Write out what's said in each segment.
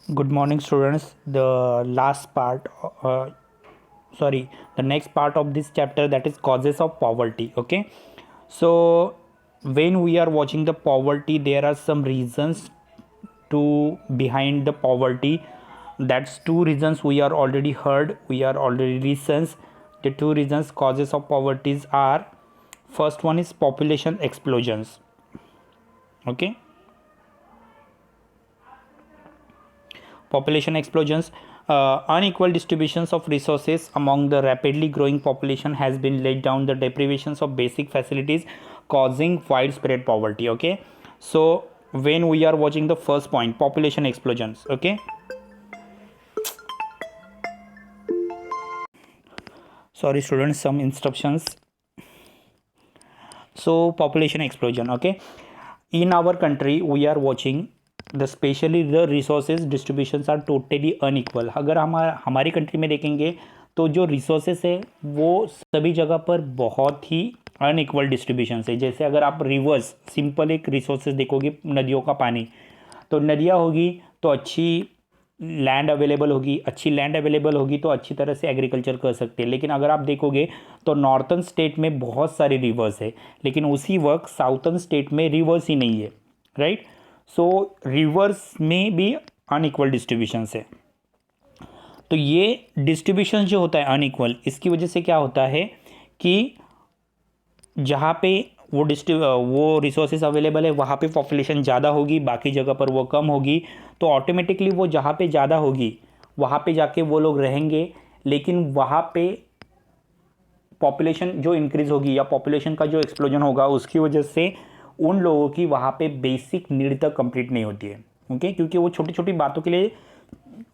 Good morning, students. The next part of this chapter, that is causes of poverty. Okay, so when we are watching the poverty, there are some reasons to behind the poverty. That's two reasons we are already heard. We are already reasons. The two reasons causes of poverty are: first one is population explosions. Okay, population explosions. Unequal distributions of resources among the rapidly growing population has been laid down the deprivations of basic facilities, causing widespread poverty. Okay, so when we are watching the first point, population explosions. Okay, sorry students, some instructions. So population explosion. Okay, in our country we are watching the specially the resources distributions are totally unequal. अगर हमारी country में देखेंगे तो जो resources है वो सभी जगह पर बहुत ही अनइक्वल डिस्ट्रीब्यूशन है. जैसे अगर आप रिवर्स सिंपल एक रिसोर्सेज देखोगे, नदियों का पानी, तो नदियाँ होगी तो अच्छी लैंड अवेलेबल होगी, अच्छी लैंड अवेलेबल होगी तो अच्छी तरह से एग्रीकल्चर कर सकते हैं. लेकिन अगर आप देखोगे तो नॉर्थन स्टेट में बहुत सारे रिवर्स है, लेकिन उसी वक्त साउथर्न स्टेट में रिवर्स ही नहीं है. राइट, सो रिवर्स में भी अनइक्वल डिस्ट्रीब्यूशन है. तो ये डिस्ट्रीब्यूशन जो होता है अनइक्वल, इसकी वजह से क्या होता है कि जहाँ पे वो रिसोर्सेज अवेलेबल है वहाँ पे पॉपुलेशन ज़्यादा होगी, बाकी जगह पर वो कम होगी. तो ऑटोमेटिकली वो जहाँ पे ज़्यादा होगी वहाँ पे जाके वो लोग रहेंगे, लेकिन वहाँ पे पॉपुलेशन जो इंक्रीज होगी या पॉपुलेशन का जो एक्सप्लोजन होगा उसकी वजह से उन लोगों की वहाँ पे बेसिक नीड तक कंप्लीट नहीं होती है. ओके, क्योंकि वो छोटी छोटी बातों के लिए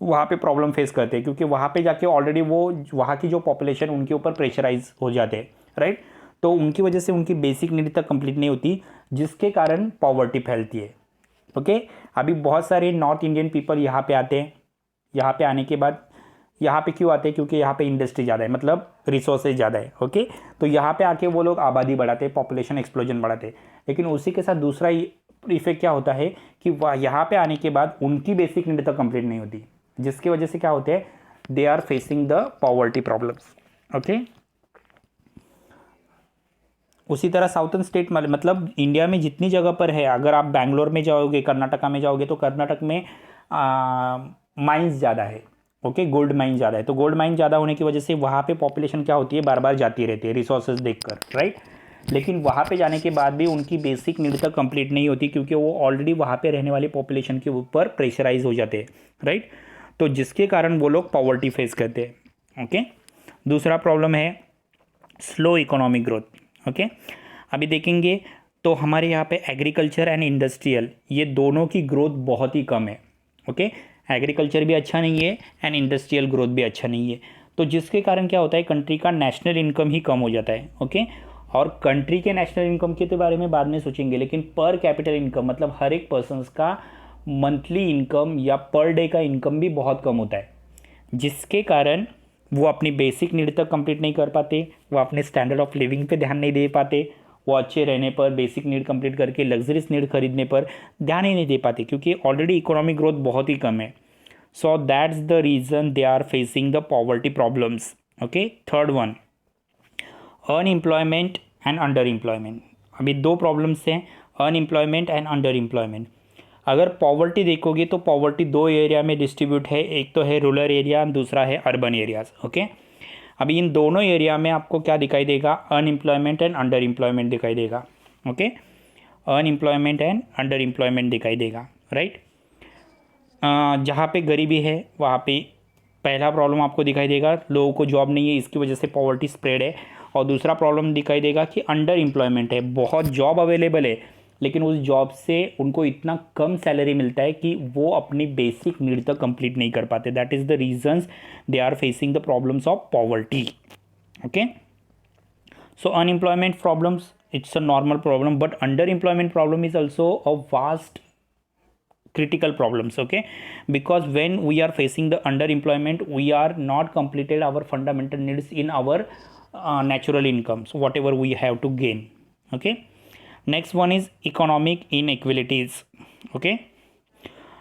वहाँ पे प्रॉब्लम फेस करते हैं, क्योंकि वहाँ पे जाके ऑलरेडी वो वहाँ की जो पॉपुलेशन उनके ऊपर प्रेशराइज हो जाते हैं. राइट, तो उनकी वजह से उनकी बेसिक नीड तक कंप्लीट नहीं होती, जिसके कारण पॉवर्टी फैलती है. ओके, अभी बहुत सारे नॉर्थ इंडियन पीपल यहाँ पे आते हैं. यहाँ पे आने के बाद यहाँ पे क्यों आते हैं? क्योंकि यहाँ पे इंडस्ट्री ज़्यादा है, मतलब रिसोर्सेज ज़्यादा है. ओके, तो यहाँ पे आके वो लोग आबादी बढ़ाते हैं, पॉपुलेशन एक्सप्लोजन बढ़ाते हैं. लेकिन उसी के साथ दूसरा इफेक्ट क्या होता है कि वह यहाँ पे आने के बाद उनकी बेसिक नीड तक कंप्लीट नहीं होती, जिसकी वजह से क्या होते हैं, they are facing the poverty problems. Okay, उसी तरह साउथर्न स्टेट मतलब इंडिया में जितनी जगह पर है, अगर आप बैंगलोर में जाओगे, कर्नाटका में जाओगे, तो कर्नाटक में माइंस ज़्यादा है. ओके, गोल्ड माइन ज़्यादा है. तो गोल्ड माइन ज़्यादा होने की वजह से वहाँ पे पॉपुलेशन क्या होती है, बार बार जाती रहती है रिसोर्सेज देखकर. राइट, लेकिन वहाँ पे जाने के बाद भी उनकी बेसिक नीड तक कंप्लीट नहीं होती, क्योंकि वो ऑलरेडी वहाँ पे रहने वाली पॉपुलेशन के ऊपर प्रेशराइज हो जाते हैं. राइट, तो जिसके कारण वो लोग पॉवर्टी फेस करते हैं. ओके, दूसरा प्रॉब्लम है स्लो इकोनॉमिक ग्रोथ. ओके, अभी देखेंगे तो हमारे यहाँ पे एग्रीकल्चर एंड इंडस्ट्रियल, ये दोनों की ग्रोथ बहुत ही कम है. ओके, एग्रीकल्चर भी अच्छा नहीं है एंड इंडस्ट्रियल ग्रोथ भी अच्छा नहीं है. तो जिसके कारण क्या होता है, कंट्री का नेशनल इनकम ही कम हो जाता है. ओके, और कंट्री के नेशनल इनकम के तो बारे में बाद में सोचेंगे, लेकिन पर कैपिटल इनकम मतलब हर एक पर्सन का मंथली इनकम या पर डे का इनकम भी बहुत कम होता है, जिसके कारण वो अपनी बेसिक नीड तक कंप्लीट नहीं कर पाते, वो अपने स्टैंडर्ड ऑफ लिविंग पे ध्यान नहीं दे पाते, वो अच्छे रहने पर, बेसिक नीड कंप्लीट करके लग्जरीज नीड खरीदने पर ध्यान ही नहीं दे पाते, क्योंकि ऑलरेडी इकोनॉमिक ग्रोथ बहुत ही कम है. So that's the reason they are facing the poverty problems. Okay, third one, unemployment and under employment. अभी दो प्रॉब्लम्स हैं, अनएम्प्लॉयमेंट एंड अंडर एम्प्लॉयमेंट. अगर पॉवर्टी देखोगे तो पॉवर्टी दो एरिया में डिस्ट्रीब्यूट है, एक तो है रूरल एरिया, दूसरा है अर्बन एरियाज. ओके, अभी इन दोनों एरिया में आपको क्या दिखाई देगा, अनएम्प्लॉयमेंट एंड अंडर एम्प्लॉयमेंट दिखाई देगा. Okay, unemployment and under employment दिखाई देगा. राइट, जहाँ पे गरीबी है वहाँ पे पहला प्रॉब्लम आपको दिखाई देगा, लोगों को जॉब नहीं है, इसकी वजह से पॉवर्टी स्प्रेड है. और दूसरा प्रॉब्लम दिखाई देगा कि अंडर एम्प्लॉयमेंट है, बहुत जॉब अवेलेबल है, लेकिन उस जॉब से उनको इतना कम सैलरी मिलता है कि वो अपनी बेसिक नीड तक कंप्लीट नहीं कर पाते. That is the reasons they are facing the problems of poverty. Okay, so unemployment problems, it's a normal problem, but underemployment problem is also a vast critical problems. Okay, because when we are facing the underemployment, we are not completed our fundamental needs in our natural incomes, whatever we have to gain. Okay, next one is economic inequalities. Okay,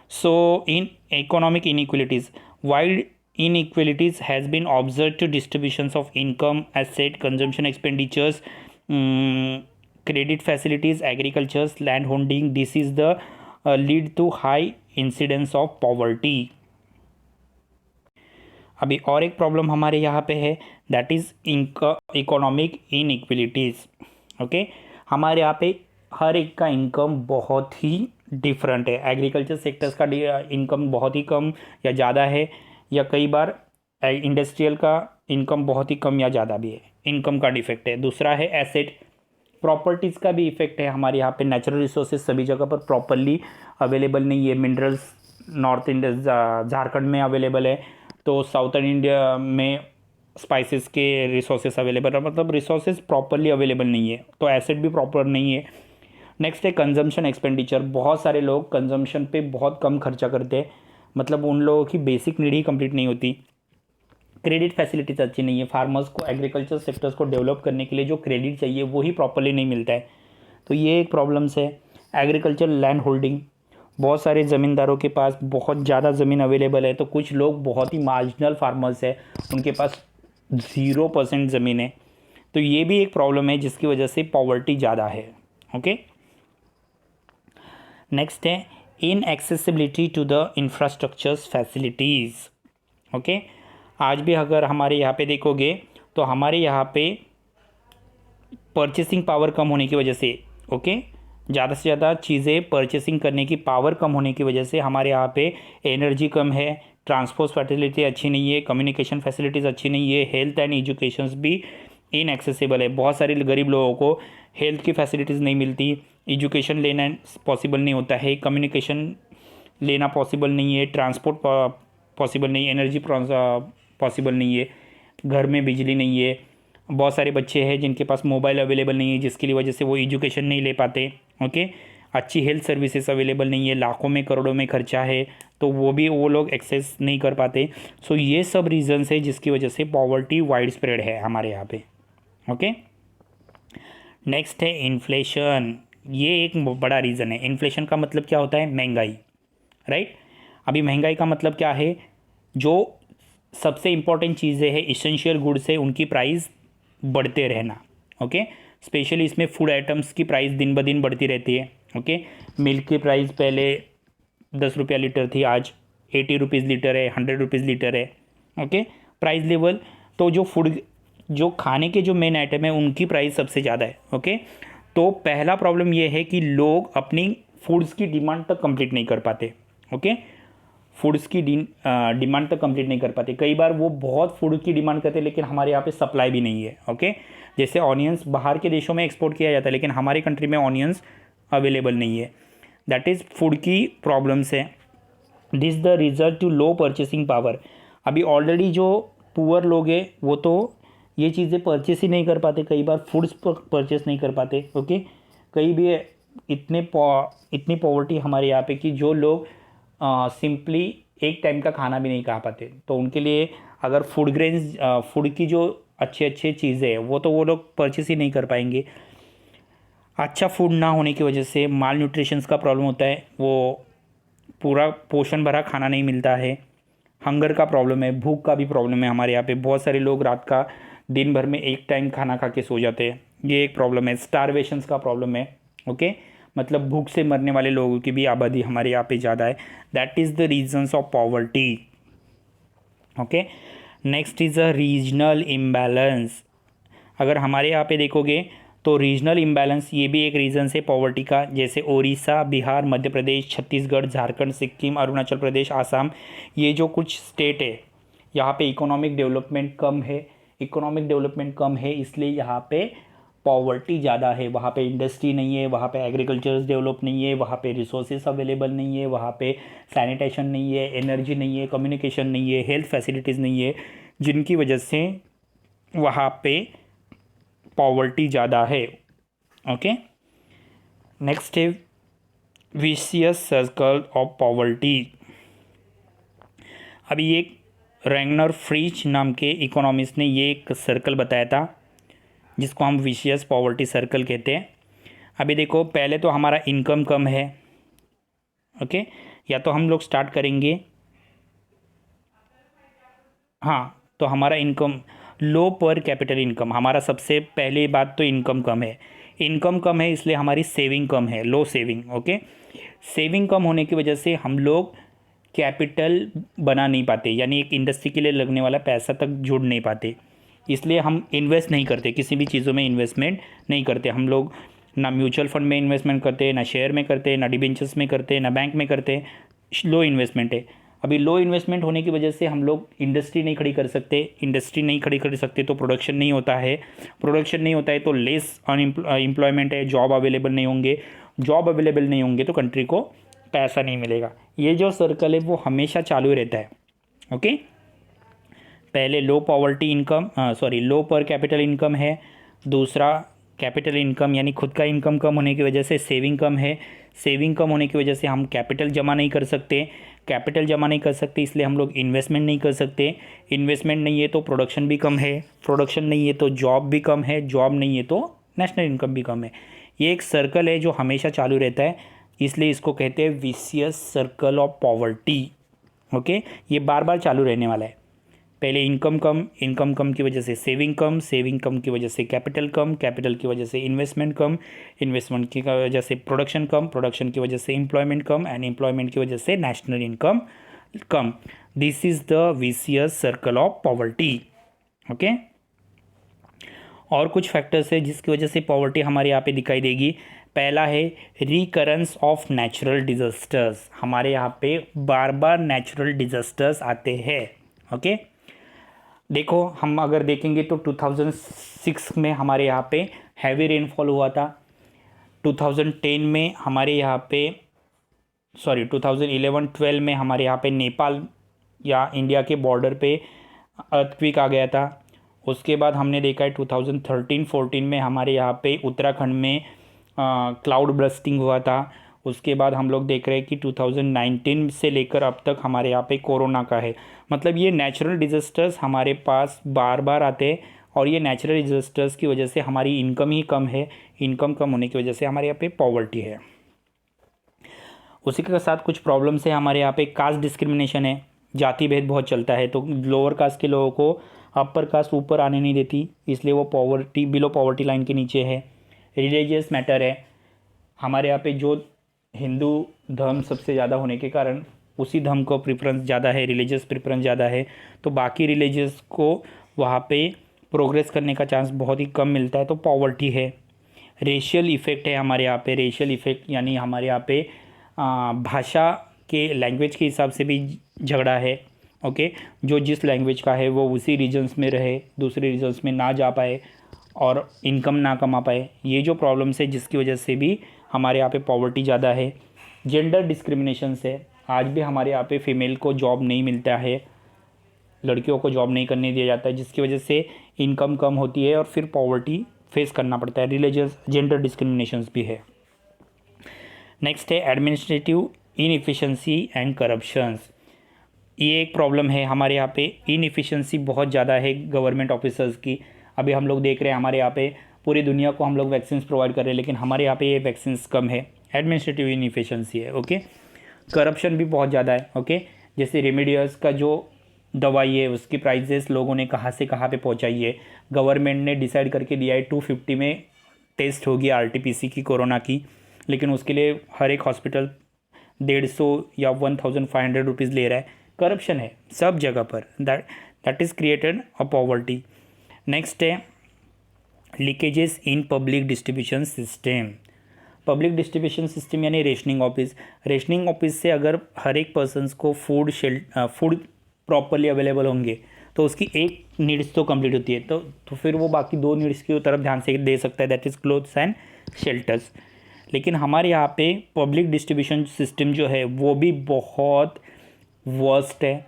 so in economic inequalities. Wide inequalities has been observed to distributions of income, asset, consumption expenditures, credit facilities, agriculture, land holding. This is the lead to high incidence of poverty. अभी और एक problem हमारे यहाँ पे है, that is economic inequalities. Okay, हमारे यहाँ पे हर एक का इनकम बहुत ही डिफरेंट है. एग्रीकल्चर सेक्टर्स का इनकम बहुत ही कम या ज़्यादा है, या कई बार इंडस्ट्रियल का इनकम बहुत ही कम या ज़्यादा भी है. इनकम का डिफेक्ट है. दूसरा है एसेट, प्रॉपर्टीज़ का भी इफेक्ट है. हमारे यहाँ पे नेचुरल रिसोर्सेज सभी जगह पर प्रॉपरली अवेलेबल नहीं है. मिनरल्स नॉर्थ इंडिया झारखंड में अवेलेबल है, तो साउथर्न इंडिया में स्पाइसेस के रिसोर्सेज अवेलेबल है, मतलब रिसोर्सेज प्रॉपरली अवेलेबल नहीं है, तो एसेट भी प्रॉपर नहीं है. नेक्स्ट है कंजम्पशन एक्सपेंडिचर. बहुत सारे लोग कंजम्पशन पे बहुत कम खर्चा करते हैं, मतलब उन लोगों की बेसिक नीड ही कंप्लीट नहीं होती. क्रेडिट फैसिलिटीज अच्छी नहीं है. फार्मर्स को एग्रीकल्चर सेक्टर्स को डेवलप करने के लिए जो क्रेडिट चाहिए वो ही प्रॉपरली नहीं मिलता है, तो ये एक प्रॉब्लम्स है. एग्रीकल्चर लैंड होल्डिंग, बहुत सारे ज़मींदारों के पास बहुत ज़्यादा ज़मीन अवेलेबल है, तो कुछ लोग बहुत ही मार्जिनल फार्मर्स है, उनके पास 0% ज़मीन है, तो ये भी एक प्रॉब्लम है जिसकी वजह से पॉवर्टी ज़्यादा है. ओके, नेक्स्ट है inaccessibility to the infrastructures facilities. Okay, आज भी अगर हमारे यहाँ पे देखोगे तो हमारे यहाँ पे परचेसिंग पावर कम होने की वजह से, ओके, ज़्यादा से ज़्यादा चीज़ें परचेसिंग करने की पावर कम होने की वजह से हमारे यहाँ पे एनर्जी कम है, ट्रांसपोर्ट फैसिलिटी अच्छी नहीं है, कम्युनिकेशन फैसिलिटीज़ अच्छी नहीं है, हेल्थ एंड एजुकेशंस भी इनएक्सेसिबल है. बहुत सारे गरीब लोगों को हेल्थ की फैसिलिटीज़ नहीं मिलती, एजुकेशन लेना पॉसिबल नहीं होता है, कम्युनिकेशन लेना पॉसिबल नहीं है, ट्रांसपोर्ट पॉसिबल नहीं है, एनर्जी पॉसिबल नहीं है, घर में बिजली नहीं है. बहुत सारे बच्चे हैं जिनके पास मोबाइल अवेलेबल नहीं है, जिसकी वजह से वो एजुकेशन नहीं ले पाते. ओके, अच्छी हेल्थ सर्विसेज अवेलेबल नहीं है, लाखों में करोड़ों में खर्चा है, तो वो भी वो लोग एक्सेस नहीं कर पाते. सो ये सब रीजंस है जिसकी वजह से पॉवर्टी वाइड स्प्रेड है हमारे यहाँ पे. ओके, नेक्स्ट है इन्फ्लेशन. ये एक बड़ा रीज़न है. इन्फ्लेशन का मतलब क्या होता है? महंगाई, राइट. अभी महंगाई का मतलब क्या है? जो सबसे इम्पॉर्टेंट चीज़ें हैं, इसेंशियल गुड्स है, उनकी प्राइस बढ़ते रहना. ओके, स्पेशली इसमें फूड आइटम्स की प्राइस दिन ब दिन बढ़ती रहती है. ओके, मिल्क की प्राइस पहले 10 रुपया लीटर थी, आज 80 रुपीज़ लीटर है, 100 रुपीज़ लीटर है. ओके, प्राइस लेवल, तो जो फूड, जो खाने के जो मेन आइटम है उनकी प्राइस सबसे ज़्यादा है. ओके, तो पहला प्रॉब्लम ये है कि लोग अपनी फूड्स की डिमांड तक कंप्लीट नहीं कर पाते. ओके, फूड्स की डिमांड तक कंप्लीट नहीं कर पाते. कई बार वो बहुत फूड की डिमांड करते हैं लेकिन हमारे यहाँ पे सप्लाई भी नहीं है. ओके, जैसे ऑनियंस बाहर के देशों में एक्सपोर्ट किया जाता है लेकिन हमारी कंट्री में ऑनियंस अवेलेबल नहीं है. दैट इज़ फूड की प्रॉब्लम्स है. This the result to low purchasing power. अभी ऑलरेडी जो पुअर लोग हैं वो तो ये चीज़ें परचेस ही नहीं कर पाते, कई बार फूड्स परचेस नहीं कर पाते. ओके, कई भी इतनी पॉवर्टी हमारे यहाँ पे कि जो लोग सिंपली एक टाइम का खाना भी नहीं खा पाते, तो उनके लिए अगर फूड ग्रेन्स, फूड की जो अच्छे अच्छे चीज़ें हैं वो तो वो लोग परचेस ही नहीं कर पाएंगे. अच्छा फूड ना होने की वजह से माल न्यूट्रिशंस का प्रॉब्लम होता है, वो पूरा पोषण भरा खाना नहीं मिलता है. हंगर का प्रॉब्लम है, भूख का भी प्रॉब्लम है. हमारे यहाँ पे बहुत सारे लोग रात का दिन भर में एक टाइम खाना खा के सो जाते हैं, ये एक प्रॉब्लम है. स्टारवेशंस का प्रॉब्लम है. ओके, मतलब भूख से मरने वाले लोगों की भी आबादी हमारे यहाँ पे ज़्यादा है. That is the reasons of poverty. Okay, next is a regional imbalance. अगर हमारे यहाँ पे देखोगे तो रीजनल इम्बैलेंस ये भी एक रीज़न है पॉवर्टी का. जैसे उड़ीसा, बिहार, मध्य प्रदेश, छत्तीसगढ़, झारखंड, सिक्किम, अरुणाचल प्रदेश, आसाम, ये जो कुछ स्टेट है यहाँ पे इकोनॉमिक डेवलपमेंट कम है. इकोनॉमिक डेवलपमेंट कम है इसलिए यहाँ पे पॉवर्टी ज़्यादा है. वहाँ पे इंडस्ट्री नहीं है, वहाँ पे एग्रीकल्चर डेवलप नहीं है, वहाँ पे रिसोर्सेज अवेलेबल नहीं है, वहाँ पे सैनिटेशन नहीं है, एनर्जी नहीं है, कम्युनिकेशन नहीं है, हेल्थ फैसिलिटीज़ नहीं है, जिनकी वजह से वहाँ पे पॉवर्टी ज़्यादा है. ओके, नेक्स्ट है विशियस सर्कल ऑफ पॉवर्टी. अभी एक रैगनर फ्रीच नाम के इकोनॉमिस्ट ने ये एक सर्कल बताया था जिसको हम विशियस पॉवर्टी सर्कल कहते हैं. अभी देखो, पहले तो हमारा इनकम कम है. ओके, या तो हम लोग स्टार्ट करेंगे हाँ, तो हमारा इनकम लो पर कैपिटल इनकम, हमारा सबसे पहली बात तो इनकम कम है। इनकम कम है इसलिए हमारी सेविंग कम है, लो सेविंग। ओके, सेविंग कम होने की वजह से हम लोग कैपिटल बना नहीं पाते, यानी एक इंडस्ट्री के लिए लगने वाला पैसा तक जुड़ नहीं पाते, इसलिए हम इन्वेस्ट नहीं करते, किसी भी चीज़ों में इन्वेस्टमेंट नहीं करते हम लोग। ना म्यूचुअल फंड में इन्वेस्टमेंट करते, ना शेयर में करते, ना डिबेंचर्स में करते, ना बैंक में करते। लो इन्वेस्टमेंट है। अभी लो इन्वेस्टमेंट होने की वजह से हम लोग इंडस्ट्री नहीं खड़ी कर सकते, इंडस्ट्री नहीं खड़ी कर सकते तो प्रोडक्शन नहीं होता है, प्रोडक्शन नहीं होता है तो लेस अनएम्प्लॉयमेंट है, जॉब अवेलेबल नहीं होंगे, जॉब अवेलेबल नहीं होंगे तो कंट्री को पैसा नहीं मिलेगा। ये जो सर्कल है वो हमेशा चालू रहता है। ओके, पहले लो पॉवर्टी इनकम, लो पर कैपिटल इनकम है। दूसरा कैपिटल इनकम यानी खुद का इनकम कम होने की वजह से सेविंग कम है। सेविंग कम होने की वजह से हम कैपिटल जमा नहीं कर सकते, कैपिटल जमा नहीं कर सकते इसलिए हम लोग इन्वेस्टमेंट नहीं कर सकते। इन्वेस्टमेंट नहीं है तो प्रोडक्शन भी कम है, प्रोडक्शन नहीं है तो जॉब भी कम है, जॉब नहीं है तो नेशनल इनकम भी कम है। ये एक सर्कल है जो हमेशा चालू रहता है, इसलिए इसको कहते हैं vicious circle of poverty. Okay, ये बार बार चालू रहने वाला है। पहले इनकम कम, इनकम कम की वजह से सेविंग कम, सेविंग कम की वजह से कैपिटल कम, कैपिटल की वजह से इन्वेस्टमेंट कम, इन्वेस्टमेंट की वजह से प्रोडक्शन कम, प्रोडक्शन की वजह से एम्प्लॉयमेंट कम, एंड एम्प्लॉयमेंट की वजह से national income come. This is the vicious circle of poverty. Okay, और कुछ फैक्टर्स है जिसकी वजह से पॉवर्टी हमारे यहाँ पे दिखाई देगी। पहला है रिकरेंस ऑफ नेचुरल डिजास्टर्स, हमारे यहाँ पे बार बार नेचुरल डिजास्टर्स आते हैं। ओके, देखो हम अगर देखेंगे तो 2006 में हमारे यहाँ पे हैवी रेनफॉल हुआ था। 2010 में हमारे यहाँ पे 2011-12 में हमारे यहाँ पे नेपाल या इंडिया के बॉर्डर पे अर्थक्वेक आ गया था। उसके बाद हमने देखा है 2013-14 में हमारे यहाँ पे उत्तराखंड में क्लाउड बर्स्टिंग हुआ था। उसके बाद हम लोग देख रहे हैं कि 2019 से लेकर अब तक हमारे यहाँ पे कोरोना का है। मतलब ये नेचुरल डिज़ास्टर्स हमारे पास बार बार आते हैं, और ये नेचुरल डिज़ास्टर्स की वजह से हमारी इनकम ही कम है, इनकम कम होने की वजह से हमारे यहाँ पे पॉवर्टी है। उसी के साथ कुछ प्रॉब्लम्स है हमारे यहाँ पे। कास्ट डिस्क्रिमिनेशन है, जाति भेद बहुत चलता है, तो लोअर कास्ट के लोगों को अपर कास्ट ऊपर आने नहीं देती, इसलिए वो पॉवर्टी बिलो पॉवर्टी लाइन के नीचे है। रिलीजियस मैटर है, हमारे यहाँ पे जो हिंदू धर्म सबसे ज़्यादा होने के कारण उसी धर्म को प्रेफरेंस ज़्यादा है, रिलीजियस प्रेफरेंस ज़्यादा है, तो बाकी रिलीजियस को वहाँ पे प्रोग्रेस करने का चांस बहुत ही कम मिलता है, तो पॉवर्टी है। रेशियल इफ़ेक्ट है हमारे यहाँ पे। रेशियल इफ़ेक्ट यानी हमारे यहाँ पे भाषा के लैंग्वेज के हिसाब से भी झगड़ा है। ओके, जो जिस लैंग्वेज का है वो उसी रीजन्स में रहे, दूसरे रीजन्स में ना जा पाए और इनकम ना कमा पाए, ये जो प्रॉब्लम्स है जिसकी वजह से भी हमारे यहाँ पे पॉवर्टी ज़्यादा है। जेंडर डिस्क्रिमिनेशन से आज भी हमारे यहाँ पे फीमेल को जॉब नहीं मिलता है, लड़कियों को जॉब नहीं करने दिया जाता है, जिसकी वजह से इनकम कम होती है और फिर पॉवर्टी फेस करना पड़ता है। रिलीजियस जेंडर डिस्क्रिमिनेशंस भी है। नेक्स्ट है एडमिनिस्ट्रेटिव इनएफिशिएंसी एंड करप्शंस। ये एक प्रॉब्लम है हमारे यहाँ पे, इनएफिशिएंसी बहुत ज़्यादा है गवर्नमेंट ऑफिसर्स की। अभी हम लोग देख रहे हैं हमारे यहाँ पे पूरी दुनिया को हम लोग वैक्सीन प्रोवाइड कर रहे हैं, लेकिन हमारे यहाँ पे ये वैक्सीन कम है, एडमिनिस्ट्रेटिव इनएफिशिएंसी है। ओके, करप्शन भी बहुत ज़्यादा है। ओके, जैसे रेमेडियस का जो दवाई है उसकी प्राइजेस लोगों ने कहाँ से कहाँ पे पहुँचाई है, गवर्नमेंट ने डिसाइड करके दिया है 250 में टेस्ट होगी RT-PCR की कोरोना की, लेकिन उसके लिए हर एक हॉस्पिटल 150 या 1500 रुपीज़ ले रहा है। करप्शन है सब जगह पर, that is created a poverty. Next है leakages in public distribution system. Public distribution system यानी रेशनिंग ऑफिस। रेशनिंग ऑफिस से अगर हर एक पर्सन्स को फूड प्रॉपरली अवेलेबल होंगे तो उसकी एक नीड्स तो कंप्लीट होती है, तो फिर वो बाकी 2 नीड्स की तरफ ध्यान से दे सकता है, that is clothes and shelters. लेकिन हमारे यहाँ पे पब्लिक डिस्ट्रीब्यूशन सिस्टम जो है वो भी बहुत वर्स्ट है।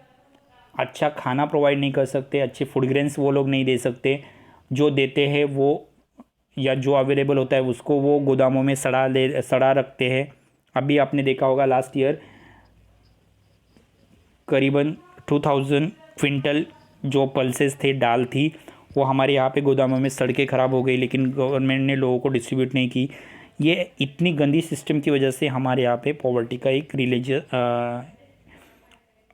अच्छा खाना प्रोवाइड नहीं कर सकते, अच्छे फूड ग्रेन्स वो लोग नहीं दे सकते, जो देते हैं वो या जो अवेलेबल होता है उसको वो गोदामों में सड़ा रखते हैं। अभी आपने देखा होगा लास्ट ईयर करीबन 2000 क्विंटल जो पल्सेस थे, दाल थी, वो हमारे यहाँ पे गोदामों में सड़ के ख़राब हो गई, लेकिन गवर्नमेंट ने लोगों को डिस्ट्रीब्यूट नहीं की। ये इतनी गंदी सिस्टम की वजह से हमारे यहाँ पे पॉवर्टी का एक रिलीजियस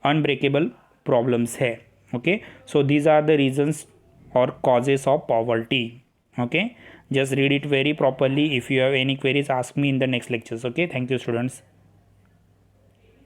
अनब्रेकेबल प्रॉब्लम्स है। Okay, so these are the reasons or causes of poverty. Okay, just read it very properly. If you have any queries, ask me in the next lectures. Okay, thank you students.